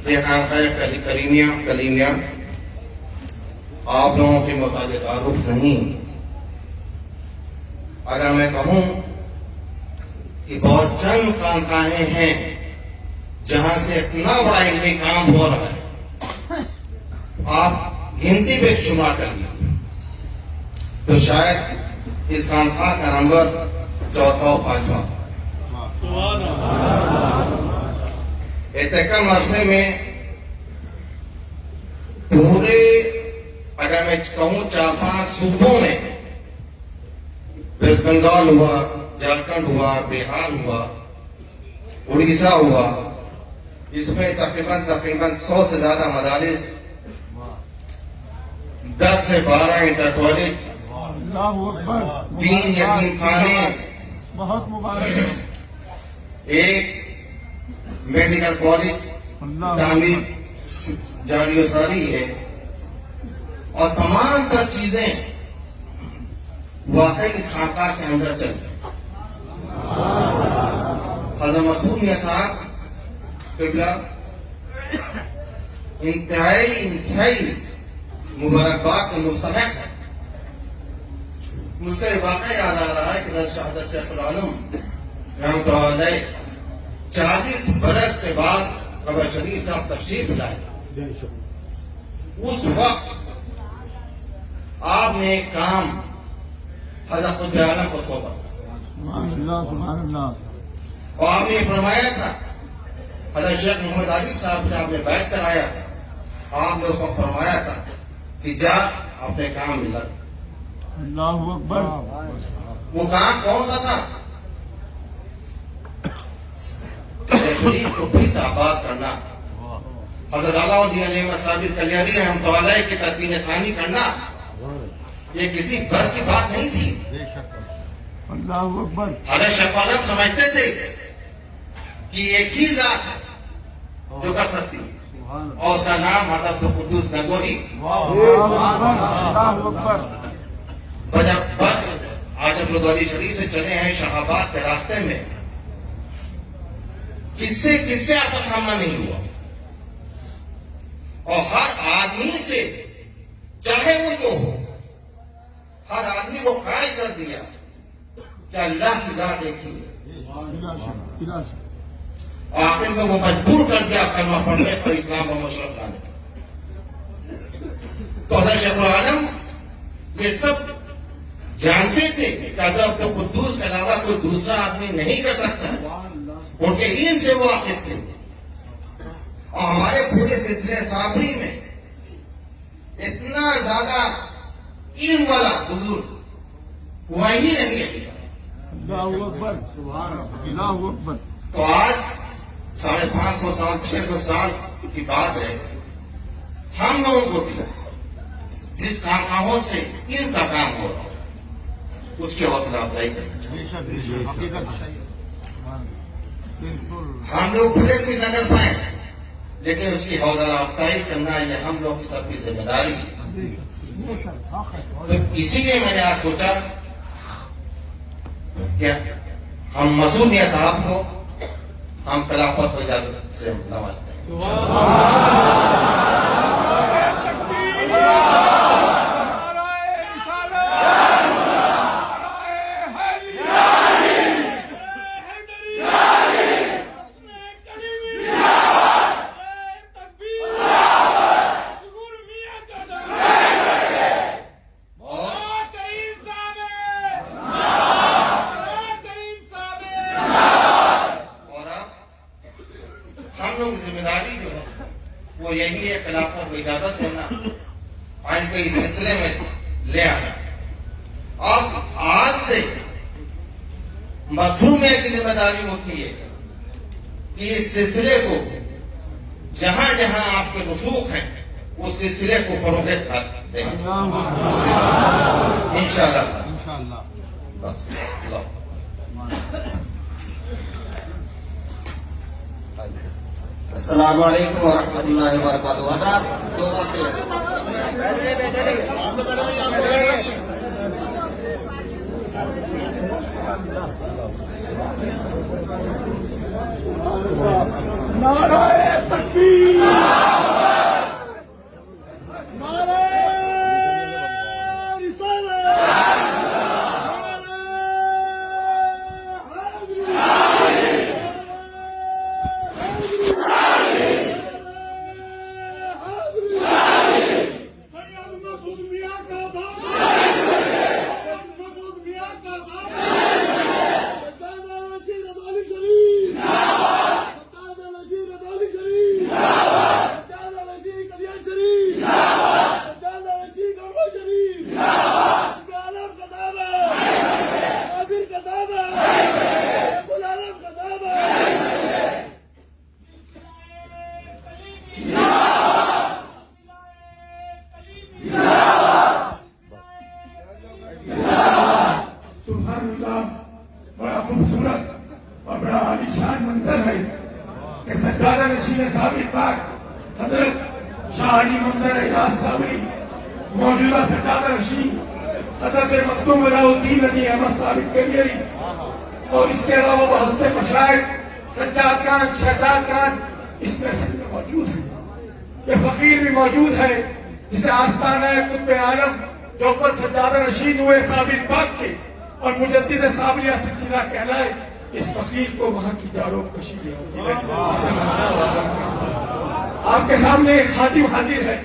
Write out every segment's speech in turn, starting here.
یہ خانقاہ کلینیا آپ لوگوں کے مطابق تعارف نہیں. اگر میں کہوں کہ بہت چند خانقاہیں ہیں جہاں سے اتنا بڑا علمی کام ہو رہا ہے، آپ گنتی پہ شمار کر لیجیے تو شاید اس خانقاہ کا نمبر چوتھا اور پانچواں. کم عرصے میں پورے اگر میں کہوں 4-5 صوبوں میں، ویسٹ بنگال ہوا، جھارکھنڈ ہوا، بہار ہوا، اڑیسہ ہوا، اس میں تقریباً 100 سے زیادہ مدارس، 10 سے 12 انٹر کالج، 3 یتیم خانے، بہت مبارک، ایک میڈیکل کالج تعمیر جاری و ساری ہے، اور تمام تر چیزیں واقعی اس خانقاہ کے اندر چلتی ہیں. حضرت مسعود میاں صاحب قبلہ انتہائی مبارکباد کے مستحق ہے. مجھ کو یہ واقعہ یاد آ رہا ہے کہ حضرت شیخ العالم رحمۃ اللہ علیہ 40 برس کے بعد قبر شریف صاحب تشریف لائے. اس وقت آپ نے ایک کام حضرت قطب عالم کو سونپا اور آپ نے فرمایا تھا، حضرت شیخ محمد عارف صاحب سے آپ نے بیعت کرایا تھا، آپ نے اس وقت فرمایا تھا کہ جا اپنے کام ملا. اللہ اکبر. وہ کام کون سا تھا؟ شریف کو پھر سے آباد کرنا، حضرت علاء الدین علیہ صابر کلیاری رحمۃ اللہ علیہ کی تدبین ثانی کرنا. یہ کسی بس کی بات نہیں تھی. اللہ اکبر. حضرت شیخ عالم سمجھتے تھے کہ ایک ہی ذات ہے جو کر سکتی ہے، اور اس کا نام حضرت قدوس گنگوہی. اللہ اکبر. جب بس آج گرودواری شریف سے چلے ہیں شاہ آباد کے راستے میں، کس سے آپ کا سامنا نہیں ہوا، اور ہر آدمی سے چاہے وہ جو ہو، ہر آدمی کو قائل کر دیا کہ اللہ کی ذات ایک ہی ہے. اور آخر میں وہ مجبور کر دیا کلمہ پڑھنے پر، اسلام و مشرف لانے پر. تو حضرت شیخ العالم یہ سب جانتے تھے کہ حضرت قدوس کے علاوہ کوئی دوسرا آدمی نہیں کر سکتا. ان کے علم سے وہ واقف تھے. اور ہمارے پورے سلسلے صابری میں اتنا زیادہ علم والا بزرگ ہوا ہی نہیں ہے. اللہ اکبر. اللہ اکبر. تو آج 550 سال 600 سال کی بات ہے، ہم لوگوں کو بھی جس خانقاہوں سے علم کا کام ہو رہا ہے اس کی حوصلہ افزائی کرنا چاہیے. ہم لوگ بھلے بھی نہ کر پائیں، لیکن اس کی حوصلہ افزائی کرنا یہ ہم لوگ کی سب کی ذمہ داری ہے. تو اسی لیے میں نے آج سوچا کہ ہم مسعود میاں صاحب کو ہم خلافت کو اجازت سے نوازتے ہیں. ذمہ داری جو ہے وہ یہی ہے، خلافت کو اجازت دینا، آئین کو اس سلسلے میں لے آنا. اور آج سے مظلومیہ کی ذمہ داری ہوتی ہے کہ اس سلسلے کو جہاں جہاں آپ کے رسوخ ہیں اس سلسلے کو فروغ دیں انشاءاللہ. بس اللہ. السلام علیکم ورحمۃ اللہ وبرکاتہ. حضرات دو باتیں نعرہ تکبیر. کہ سجادہ نشین صابری پاک حضرت شاہ علی ممدر اعجاز صابری، موجودہ سجادہ نشین حضرت مخدوم علاء الدین علی احمد ثابت کبیری، اور اس کے علاوہ بہت سے مشائخ سجاد خان، شہزاد خان اس میں موجود ہیں۔ یہ فقیر بھی موجود ہے جسے آستانہ قطب عالم جو اوپر سجادہ نشین ہوئے صابر پاک کے اور مجدد صابریہ سلسلہ کہلائے، اس فقیر کو وہاں کی جاروب کشی بھی حاصل ہے۔ آپ کے سامنے ایک خادم حاضر ہے،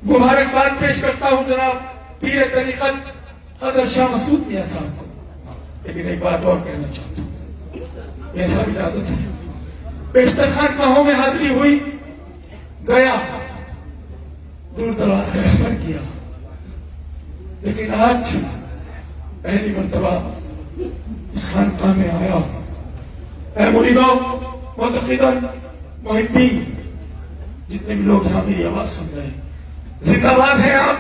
مبارکباد پیش کرتا ہوں جناب پیر طریقت حضرت شاہ مسعود میاں صاحب کو، لیکن ایک بات اور کہنا چاہتا ہوں، میاں صاحب اجازت ہے۔ بیشتر خانقاہوں میں حاضری ہوئی، گیا، دور دراز کا سفر کیا، لیکن آج پہلی مرتبہ اس خانقاہ میں آیا۔ اے مریدوں، معتقدین، محبین، جتنے بھی لوگ یہاں میری آواز سن رہے ہیں، زندہ باد ہیں آپ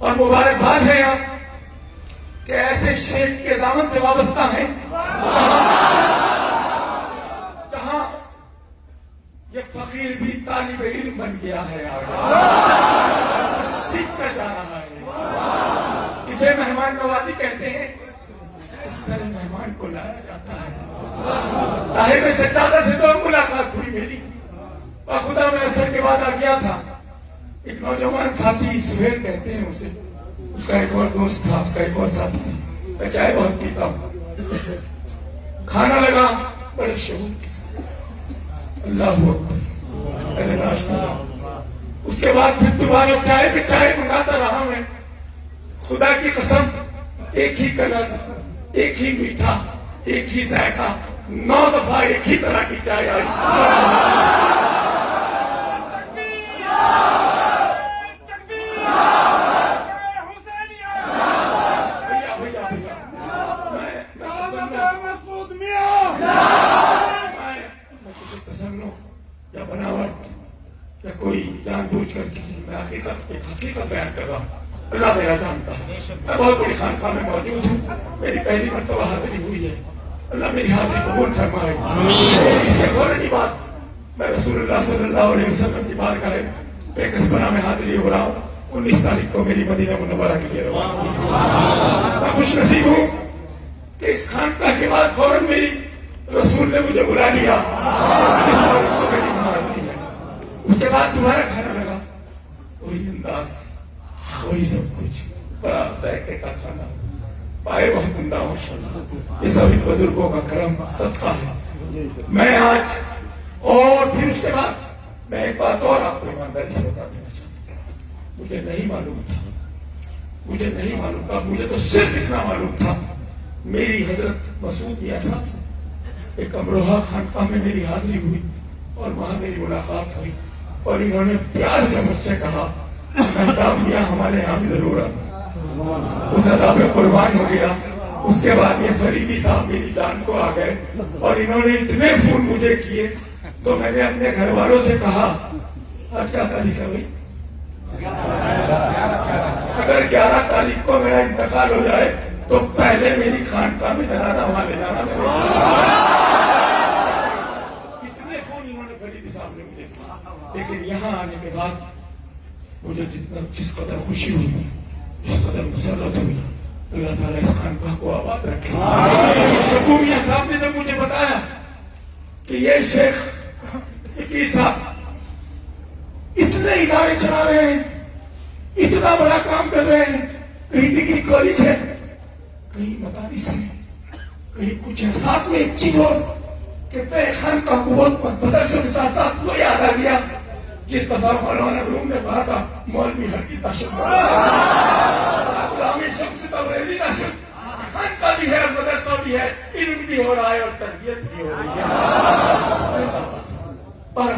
اور مبارکباد ہے آپ کہ ایسے شیخ کے دامن سے وابستہ ہیں جہاں یہ فقیر بھی طالب علم بن گیا ہے، سیکھ کر جا رہا ہے۔ کسے مہمان نوازی کہتے ہیں، اس طرح مہمان کو لایا جاتا ہے۔ صاحب سجادہ سے تو ملاقات ہوئی میری، اور خدا میں اثر کے بعد آ گیا تھا۔ ایک نوجوان ساتھی سہیل کہتے ہیں اسے، اس کا ایک اور دوست تھا، اس کا ایک اور ساتھی تھا، میں چائے بہت پیتا ہوں۔ کھانا لگا بڑے شعور کے ساتھ، اللہ اکبر، پہلے ناشتہ، اس کے بعد پھر دوبارہ چائے پہ چائے منگاتا رہا میں۔ خدا کی قسم، ایک ہی کلر، ایک ہی میٹھا، ایک ہی ذائقہ، 9 دفعہ ایک ہی طرح کی چائے آئی۔ یا بناوٹ یا کوئی جان بوجھ کر کسی میں حقیقت بیان کر رہا ہوں، اللہ میرا جانتا ہے۔ میں بہت بڑی خانقاہ میں موجود ہوں، میری پہلی مرتبہ حاضری ہوئی ہے، اللہ میری حاضری قبول فرمائے۔ اس کے فوراً بعد میں رسول اللہ صلی اللہ علیہ وسلم کی بارگاہ بے کسبانہ میں حاضری ہو رہا ہوں۔ 19 تاریخ کو میری مدینہ منورہ کے لیے روانہ۔ میں خوش نصیب ہوں کہ اس خانقاہ کے بعد فوراً میری رسول نے مجھے بلا لیا، اس وقت تو میری حاضری ہے۔ اس کے بعد دوبارہ کھانا لگا، وہی انداز، وہی سب کچھ، بڑا ذائقے کا کھانا، پائے بہت عمدہ ماشاءاللہ۔ یہ سب ان بزرگوں کا کرم صدقہ ہے۔ میں آج اور پھر اس کے بعد میں ایک بات اور آپ کو ایمانداری سے بتا دینا چاہتا ہوں، مجھے نہیں معلوم تھا، مجھے تو صرف اتنا معلوم تھا، میری حضرت مسعود میاں صاحب سے ایک امروہہ خانقاہ میں میری حاضری ہوئی اور وہاں میری ملاقات ہوئی، اور انہوں نے پیار سے مجھ سے کہا مہتاب میاں ہمارے یہاں بھی ضرور آنا۔ اس ادا پہ قربان ہو گیا۔ اس کے بعد یہ فریدی صاحب میری جان کو آ گئے اور انہوں نے اتنے فون مجھے کیے، تو میں نے اپنے گھر والوں سے کہا آج کیا تاریخ ہے بھائی، اگر 11 تاریخ کو میرا انتقال ہو جائے تو پہلے میری خانقاہ میں جنازہ وہاں لے جانا۔ اتنے فون انہوں نے فریدی صاحب نے مجھے کیا، لیکن یہاں آنے کے بعد مجھے جس قدر خوشی ہوئی، جس قدر مسرت ہوئی، اللہ تعالیٰ اس خانقاہ کو آباد رکھے۔ شبو میاں صاحب نے جب مجھے بتایا کہ یہ شیخ اکیس صاحب اتنے ادارے چلا رہے ہیں، اتنا بڑا کام کر رہے ہیں، کہیں ڈگری کالج ہے، کہیں مدارس ہے، کہیں کچھ ہے، ساتھ میں ایک چیز اور کہ پہ خانقاہ کو بہت مدرسوں کے ساتھ ساتھ وہ یاد آ گیا جس دفعہ مولانا روم نے کہا تھا مولوی ہرگز نشد غلامی شمس تبریزی نشد، خانقاہ بھی ہے اور مدرسہ بھی ہے، علم بھی ہو رہا ہے اور تربیت بھی ہو رہی ہے۔ پر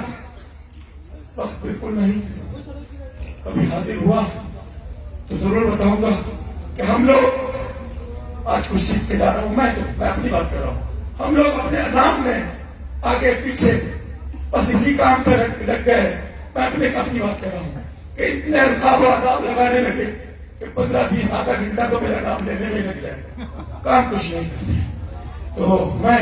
وقت بالکل نہیں، کبھی حاضر ہوا تو ضرور بتاؤں گا کہ ہم لوگ آج کچھ سیکھ کے جا رہا ہوں، میں اپنی بات کر رہا ہوں، ہم لوگ اپنے نام میں آگے پیچھے بس اسی کام پہ لگ گئے۔ میں اپنی بات کر رہا ہوں کہ اتنے القاب و آداب لگانے لگے کہ 15-20 آدھا گھنٹہ تو میرا نام لینے میں لگ جائے، کام کچھ نہیں کرتے۔ تو میں